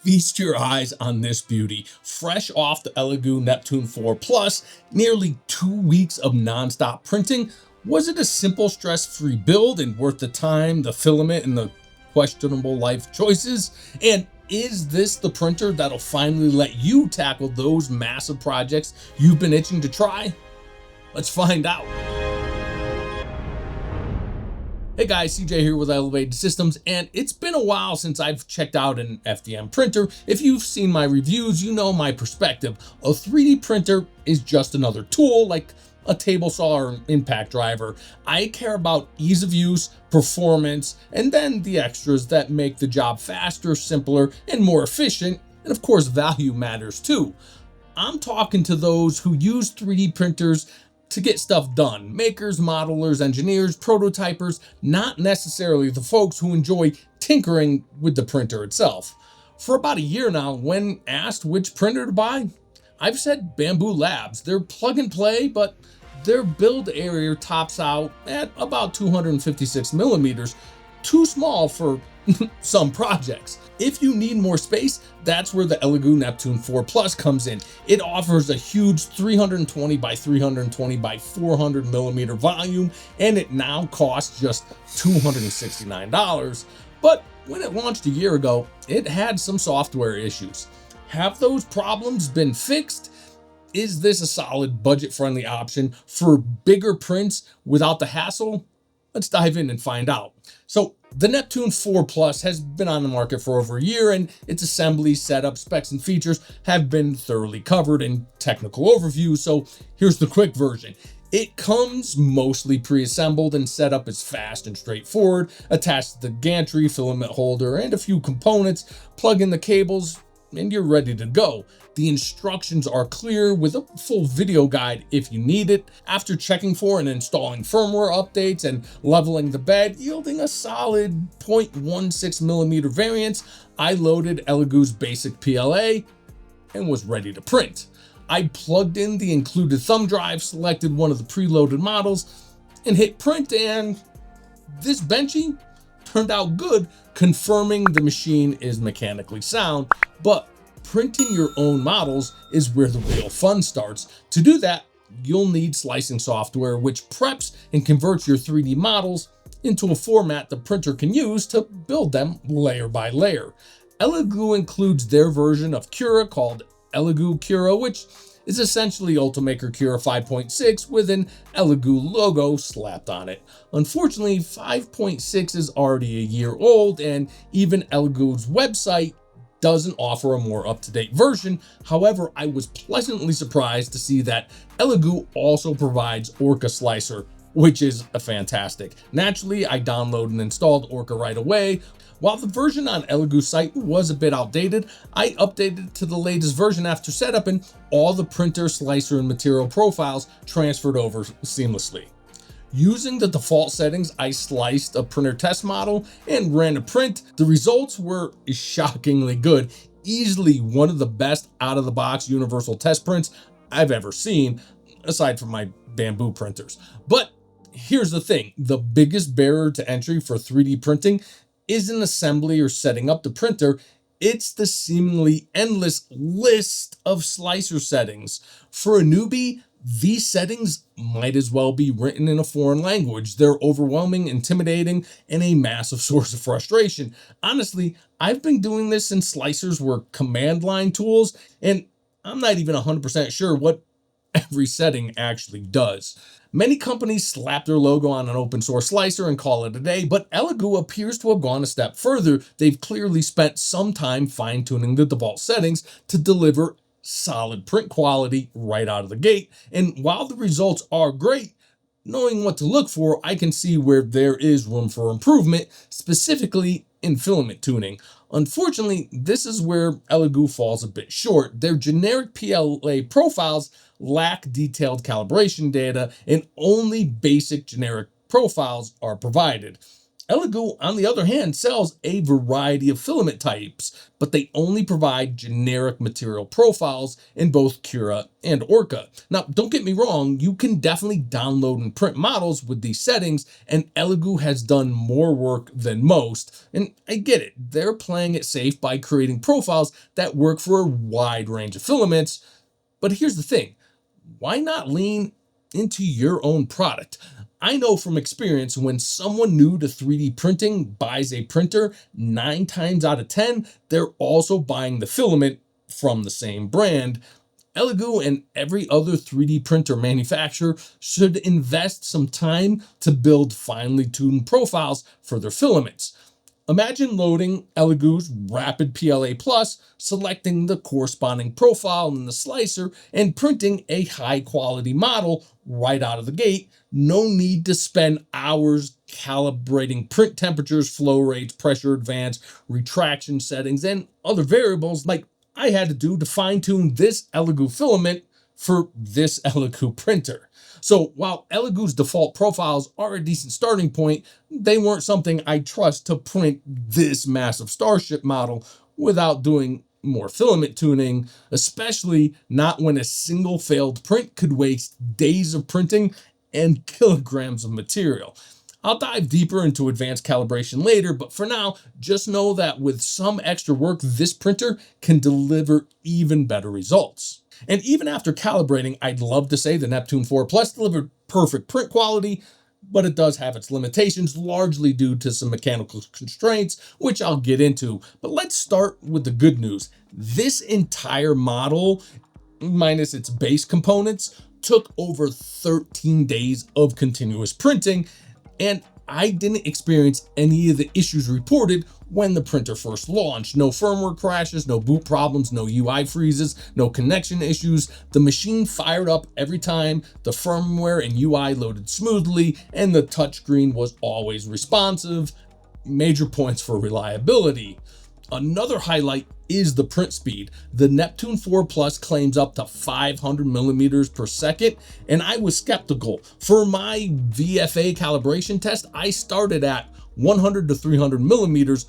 Feast your eyes on this beauty. Fresh off the Elegoo Neptune 4 Plus, nearly 2 weeks of non-stop printing. Was it a simple, stress-free build and worth the time, the filament, and the questionable life choices? And is this the printer that'll finally let you tackle those massive projects you've been itching to try? Let's find out. Hey guys, CJ here with Elevated Systems, and it's been a while since I've checked out an FDM printer. If you've seen my reviews, you know my perspective. A 3D printer is just another tool like a table saw or an impact driver. I care about ease of use, performance, and then the extras that make the job faster, simpler, and more efficient. And of course, value matters too. I'm talking to those who use 3D printers to get stuff done. Makers, modelers, engineers, prototypers, not necessarily the folks who enjoy tinkering with the printer itself. For about a year now, when asked which printer to buy, I've said Bamboo Labs. They're plug and play, but their build area tops out at about 256 millimeters, too small for some projects. If you need more space, that's where the Elegoo Neptune 4 Plus comes in. It offers a huge 320 by 320 by 400 millimeter volume, and it now costs just $269. But when it launched a year ago, it had some software issues. Have those problems been fixed? Is this a solid budget-friendly option for bigger prints without the hassle? Let's dive in and find out. So the Neptune 4 Plus has been on the market for over a year, and its assembly, setup, specs, and features have been thoroughly covered in technical overviews. So here's the quick version. It comes mostly pre-assembled, and setup is fast and straightforward. Attach the gantry, filament holder, and a few components. Plug in the cables, and you're ready to go. The instructions are clear with a full video guide if you need it. After checking for and installing firmware updates and leveling the bed, yielding a solid 0.16 millimeter variance, I loaded Elegoo's basic PLA and was ready to print. I plugged in the included thumb drive, selected one of the preloaded models, and hit print, and this Benchy turned out good, confirming the machine is mechanically sound. But printing your own models is where the real fun starts. To do that, you'll need slicing software, which preps and converts your 3D models into a format the printer can use to build them layer by layer. Elegoo includes their version of Cura called Elegoo Cura, which is essentially Ultimaker Cura 5.6 with an Elegoo logo slapped on it. Unfortunately, 5.6 is already a year old, and even Elegoo's website doesn't offer a more up-to-date version. However, I was pleasantly surprised to see that Elegoo also provides Orca Slicer, which is fantastic. Naturally, I downloaded and installed Orca right away. While the version on Elegoo's site was a bit outdated, I updated it to the latest version after setup, and all the printer, slicer, and material profiles transferred over seamlessly. Using the default settings, I sliced a printer test model and ran a print. The results were shockingly good, easily one of the best out-of-the-box universal test prints I've ever seen, aside from my Bamboo printers. But here's the thing, the biggest barrier to entry for 3D printing isn't assembly or setting up the printer, it's the seemingly endless list of slicer settings. For a newbie, these settings might as well be written in a foreign language. They're overwhelming, intimidating, and a massive source of frustration. Honestly, I've been doing this since slicers were command line tools, and I'm not even 100% sure what every setting actually does. Many companies slap their logo on an open source slicer and call it a day, but Elegoo appears to have gone a step further. They've clearly spent some time fine-tuning the default settings to deliver solid print quality right out of the gate. And while the results are great, knowing what to look for, I can see where there is room for improvement, specifically in filament tuning. Unfortunately, this is where Elegoo falls a bit short. Their generic PLA profiles lack detailed calibration data, and only basic generic profiles are provided. Elegoo, on the other hand, sells a variety of filament types, but they only provide generic material profiles in both Cura and Orca. Now, don't get me wrong, you can definitely download and print models with these settings, and Elegoo has done more work than most. And I get it, they're playing it safe by creating profiles that work for a wide range of filaments. But here's the thing, why not lean into your own product? I know from experience when someone new to 3D printing buys a printer, 9 times out of 10, they're also buying the filament from the same brand. Elegoo and every other 3D printer manufacturer should invest some time to build finely tuned profiles for their filaments. Imagine loading Elegoo's Rapid PLA Plus, selecting the corresponding profile in the slicer, and printing a high-quality model right out of the gate. No need to spend hours calibrating print temperatures, flow rates, pressure advance, retraction settings, and other variables like I had to do to fine-tune this Elegoo filament for this Elegoo printer. So while Elegoo's default profiles are a decent starting point, they weren't something I trust to print this massive Starship model without doing more filament tuning, especially not when a single failed print could waste days of printing and kilograms of material. I'll dive deeper into advanced calibration later, but for now, just know that with some extra work, this printer can deliver even better results. And even after calibrating, I'd love to say the Neptune 4 Plus delivered perfect print quality, but it does have its limitations, largely due to some mechanical constraints, which I'll get into. But let's start with the good news. This entire model, minus its base components, took over 13 days of continuous printing, and I didn't experience any of the issues reported when the printer first launched. No firmware crashes, no boot problems, no UI freezes, no connection issues. The machine fired up every time, the firmware and UI loaded smoothly, and the touchscreen was always responsive. Major points for reliability. Another highlight is the print speed. The Neptune 4 Plus claims up to 500 millimeters per second, and I was skeptical. For my VFA calibration test, I started at 100 to 300 millimeters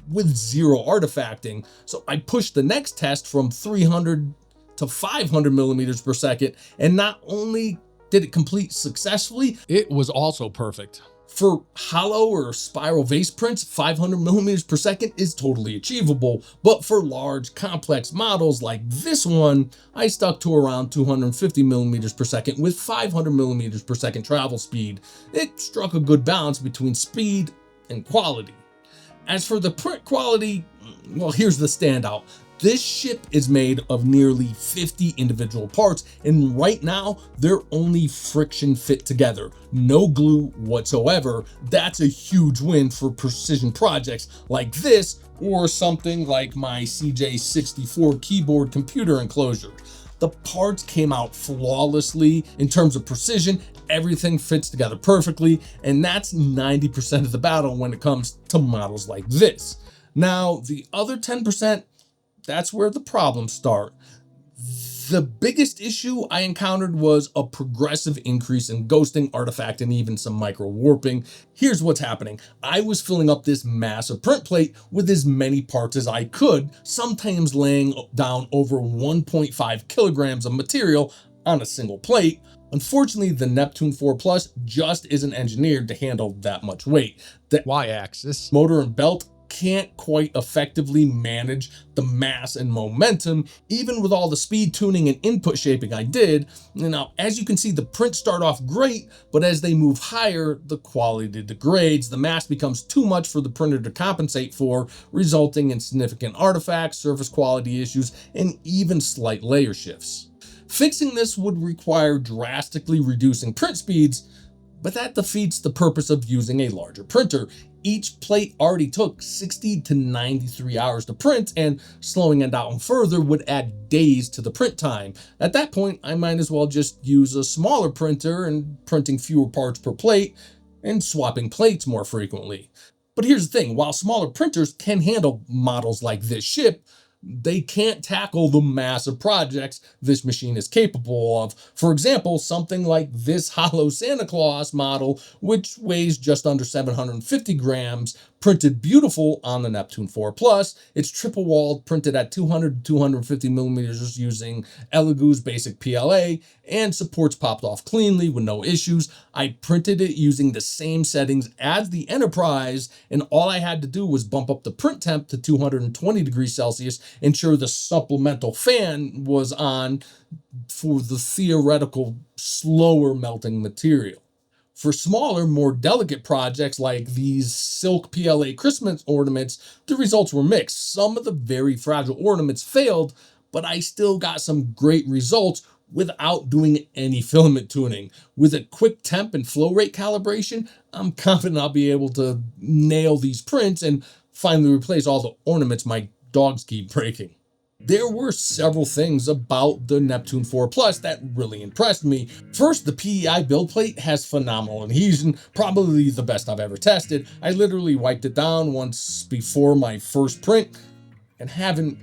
with zero artifacting. So I pushed the next test from 300 to 500 millimeters per second, and not only did it complete successfully, it was also perfect. For hollow or spiral vase prints, 500 millimeters per second is totally achievable, but for large, complex models like this one, I stuck to around 250 millimeters per second with 500 millimeters per second travel speed. It struck a good balance between speed and quality. As for the print quality, well, here's the standout. This ship is made of nearly 50 individual parts, and right now they're only friction fit together, no glue whatsoever. That's a huge win for precision projects like this, or something like my CJ64 keyboard computer enclosure. The parts came out flawlessly in terms of precision. Everything fits together perfectly, and that's 90% of the battle when it comes to models like this. Now, the other 10%, that's where the problems start. The biggest issue I encountered was a progressive increase in ghosting, artifact, and even some micro warping. Here's what's happening. I was filling up this massive print plate with as many parts as I could, sometimes laying down over 1.5 kilograms of material on a single plate. Unfortunately, the Neptune 4 Plus just isn't engineered to handle that much weight. The Y-axis, motor and belt can't quite effectively manage the mass and momentum, even with all the speed tuning and input shaping I did. Now, as you can see, the prints start off great, but as they move higher, the quality degrades. The mass becomes too much for the printer to compensate for, resulting in significant artifacts, surface quality issues, and even slight layer shifts. Fixing this would require drastically reducing print speeds, but that defeats the purpose of using a larger printer. Each plate already took 60 to 93 hours to print, and slowing it down further would add days to the print time. At that point, I might as well just use a smaller printer and printing fewer parts per plate and swapping plates more frequently. But here's the thing, while smaller printers can handle models like this ship, they can't tackle the massive projects this machine is capable of. For example, something like this hollow Santa Claus model, which weighs just under 750 grams, printed beautiful on the Neptune 4 Plus. It's triple walled, printed at 200 to 250 millimeters using Elegoo's basic PLA, and supports popped off cleanly with no issues. I printed it using the same settings as the Enterprise, and all I had to do was bump up the print temp to 220 degrees Celsius, ensure the supplemental fan was on for the theoretical slower melting material. For smaller, more delicate projects like these silk PLA Christmas ornaments, the results were mixed. Some of the very fragile ornaments failed, but I still got some great results without doing any filament tuning. With a quick temp and flow rate calibration, I'm confident I'll be able to nail these prints and finally replace all the ornaments my dogs keep breaking. There were several things about the Neptune 4 Plus that really impressed me. First, the PEI build plate has phenomenal adhesion, probably the best I've ever tested. I literally wiped it down once before my first print and haven't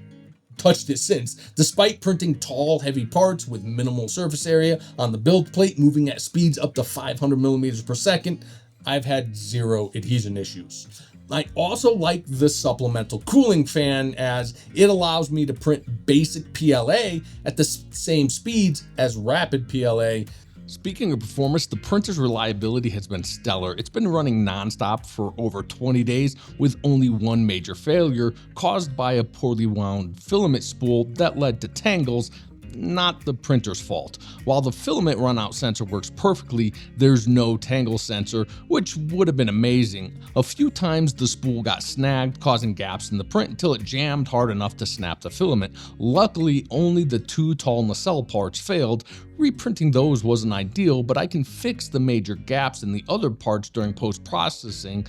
touched it since. Despite printing tall, heavy parts with minimal surface area on the build plate, moving at speeds up to 500 millimeters per second, I've had zero adhesion issues. I also like the supplemental cooling fan, as it allows me to print basic PLA at the same speeds as rapid PLA. Speaking of performance, the printer's reliability has been stellar. It's been running nonstop for over 20 days with only one major failure caused by a poorly wound filament spool that led to tangles. Not the printer's fault. While the filament runout sensor works perfectly, there's no tangle sensor, which would have been amazing. A few times the spool got snagged, causing gaps in the print until it jammed hard enough to snap the filament. Luckily, only the two tall nacelle parts failed. Reprinting those wasn't ideal, but I can fix the major gaps in the other parts during post-processing.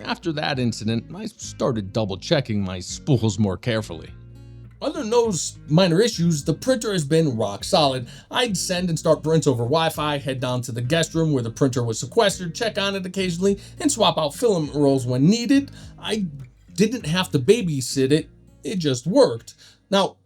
After that incident, I started double-checking my spools more carefully. Other than those minor issues, the printer has been rock solid. I'd send and start prints over Wi-Fi, head down to the guest room where the printer was sequestered, check on it occasionally, and swap out filament rolls when needed. I didn't have to babysit it, it just worked. Now,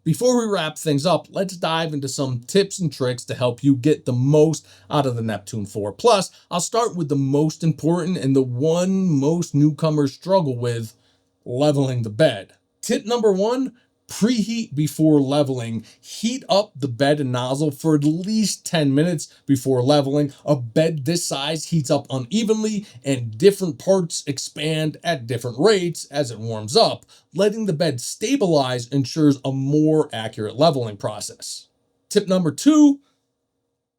before we wrap things up, let's dive into some tips and tricks to help you get the most out of the Neptune 4 Plus. I'll start with the most important and the one most newcomers struggle with: leveling the bed. Tip number one, preheat before leveling. Heat up the bed and nozzle for at least 10 minutes before leveling. A bed this size heats up unevenly and different parts expand at different rates as it warms up. Letting the bed stabilize ensures a more accurate leveling process. Tip number two,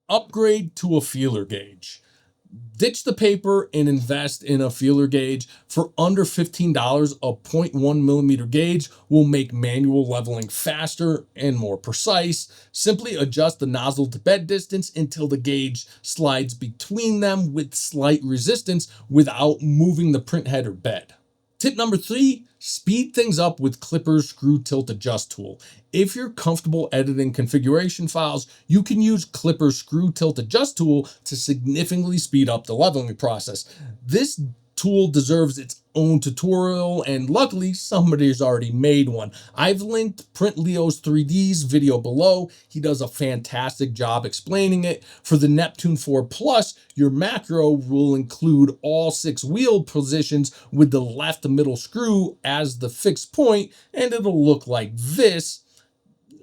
upgrade to a feeler gauge. Ditch the paper and invest in a feeler gauge. For under $15, a 0.1 millimeter gauge will make manual leveling faster and more precise. Simply adjust the nozzle to bed distance until the gauge slides between them with slight resistance without moving the print head or bed. Tip number three, speed things up with Clipper's Screw Tilt Adjust tool. If you're comfortable editing configuration files, you can use Clipper's Screw Tilt Adjust tool to significantly speed up the leveling process. This tool deserves its own tutorial, and luckily somebody's already made one. I've linked Print Leo's 3D's video below. He does a fantastic job explaining it. For the Neptune 4 Plus, your macro will include all 6 wheel positions with the left middle screw as the fixed point, and it'll look like this.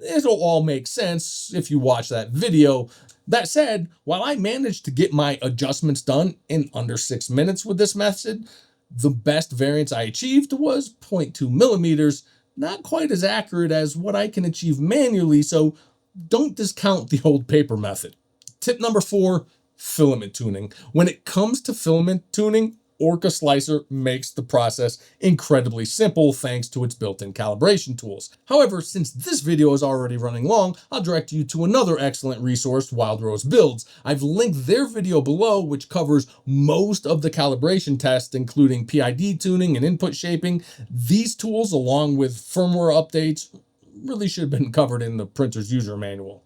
It'll all make sense if you watch that video. That said, while I managed to get my adjustments done in under 6 minutes with this method, the best variance I achieved was 0.2 millimeters, not quite as accurate as what I can achieve manually, so don't discount the old paper method. Tip number 4, filament tuning. When it comes to filament tuning, Orca Slicer makes the process incredibly simple thanks to its built-in calibration tools. However, since this video is already running long, I'll direct you to another excellent resource, Wild Rose Builds. I've linked their video below, which covers most of the calibration tests, including PID tuning and input shaping. These tools, along with firmware updates, really should have been covered in the printer's user manual.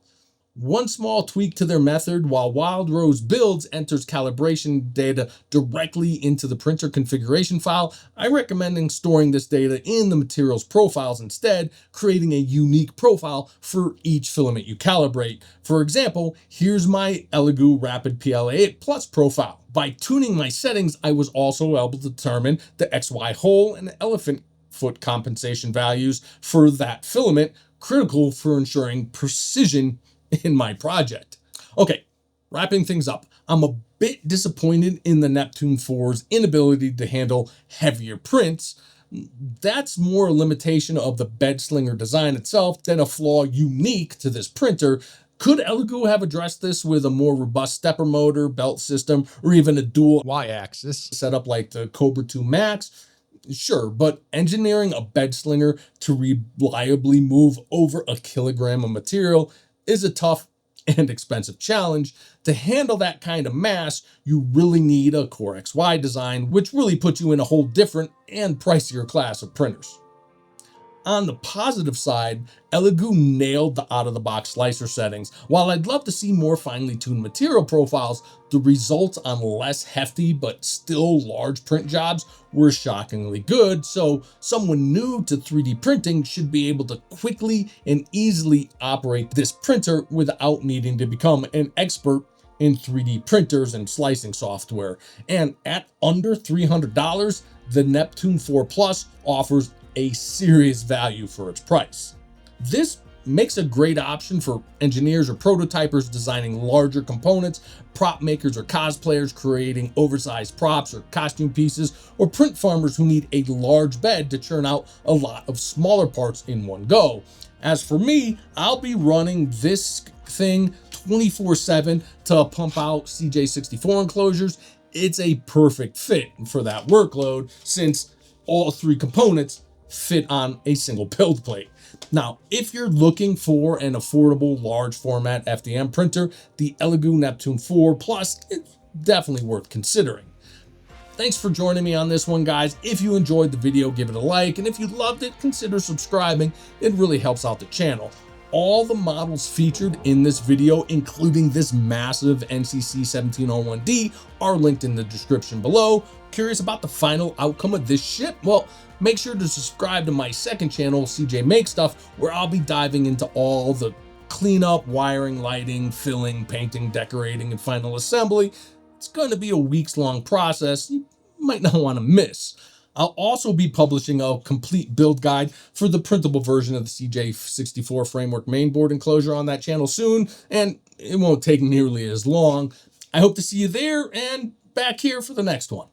One small tweak to their method: while Wild Rose Builds enters calibration data directly into the printer configuration file, I recommend storing this data in the materials profiles instead, creating a unique profile for each filament you calibrate. For example, here's my Elegoo Rapid PLA8 Plus profile. By tuning my settings, I was also able to determine the XY hole and elephant foot compensation values for that filament, critical for ensuring precision in my project. Okay, wrapping things up, I'm a bit disappointed in the Neptune 4's inability to handle heavier prints. That's more a limitation of the bed slinger design itself than a flaw unique to this printer. Could Elegoo have addressed this with a more robust stepper motor, belt system, or even a dual Y-axis setup like the Cobra 2 Max? Sure, but engineering a bed slinger to reliably move over a kilogram of material is a tough and expensive challenge. To handle that kind of mass, you really need a Core XY design, which really puts you in a whole different and pricier class of printers. On the positive side, Elegoo nailed the out-of-the-box slicer settings. While I'd love to see more finely tuned material profiles, the results on less hefty but still large print jobs were shockingly good, so someone new to 3D printing should be able to quickly and easily operate this printer without needing to become an expert in 3D printers and slicing software. And at under $300, the Neptune 4 Plus offers a serious value for its price. This makes a great option for engineers or prototypers designing larger components, prop makers or cosplayers creating oversized props or costume pieces, or print farmers who need a large bed to churn out a lot of smaller parts in one go. As for me, I'll be running this thing 24/7 to pump out CJ64 enclosures. It's a perfect fit for that workload since all three components fit on a single build plate. Now, if you're looking for an affordable large format FDM printer, the Elegoo Neptune 4 Plus is definitely worth considering. Thanks for joining me on this one, guys. If you enjoyed the video, give it a like, and if you loved it, consider subscribing. It really helps out the channel. All the models featured in this video, including this massive NCC 1701D, are linked in the description below. Curious about the final outcome of this ship? Well, make sure to subscribe to my second channel, CJ Makes Stuff, where I'll be diving into all the cleanup, wiring, lighting, filling, painting, decorating, and final assembly. It's going to be a weeks-long process you might not want to miss. I'll also be publishing a complete build guide for the printable version of the CJ64 framework mainboard enclosure on that channel soon, and it won't take nearly as long. I hope to see you there and back here for the next one.